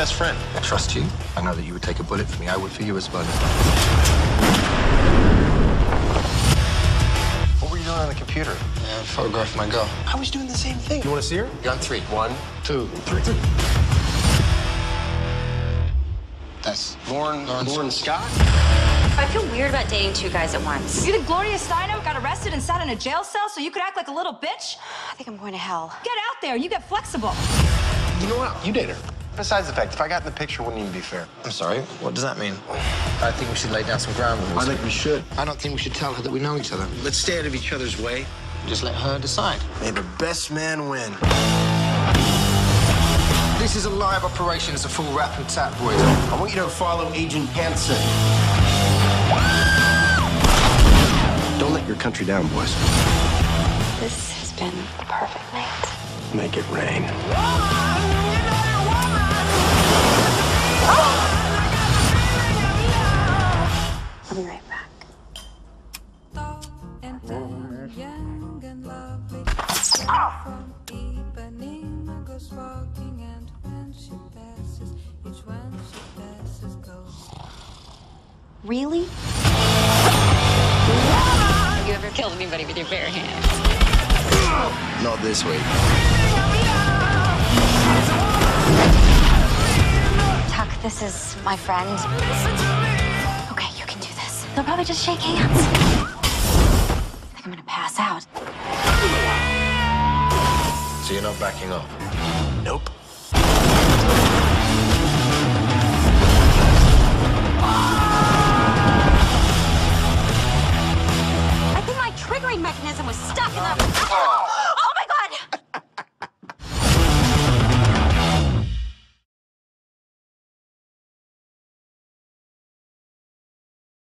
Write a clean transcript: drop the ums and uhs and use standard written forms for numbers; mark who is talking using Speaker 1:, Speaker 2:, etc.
Speaker 1: best friend.
Speaker 2: I trust you. I know that you would take a bullet for me. I would for you as well.
Speaker 1: What were you doing on the computer?
Speaker 2: Yeah, photograph my girl.
Speaker 1: I was doing the same thing. You want to see her?
Speaker 2: You're on 3. 1, 2, 3. That's
Speaker 1: Lauren Scott?
Speaker 3: I feel weird about dating 2 guys at once.
Speaker 4: You think Gloria Steinem got arrested and sat in a jail cell so you could act like a little bitch?
Speaker 3: I think I'm going to hell.
Speaker 4: Get out there and you get flexible.
Speaker 1: You know what? You date her. Besides the fact, if I got in the picture, it wouldn't even be fair.
Speaker 2: I'm sorry, what does that mean? I think we should lay down some ground rules.
Speaker 1: I think we should.
Speaker 2: I don't think we should tell her that we know each other.
Speaker 1: Let's stay out of each other's way.
Speaker 2: Just let her decide.
Speaker 1: May the best man win.
Speaker 2: This is a live operation. It's a full rap and tap, boys.
Speaker 1: I want you to follow Agent Hansen. Don't let your country down, boys.
Speaker 3: This has been a perfect night.
Speaker 1: Make it rain.
Speaker 3: I'll be right back. Really? Have you ever killed anybody with your bare hands?
Speaker 1: Not this week.
Speaker 3: Tuck, this is my friend. Okay, you can do this. They'll probably just shake hands. I think I'm gonna pass out.
Speaker 2: So you're not backing up?
Speaker 1: Nope.
Speaker 3: I think my triggering mechanism was stuck in the...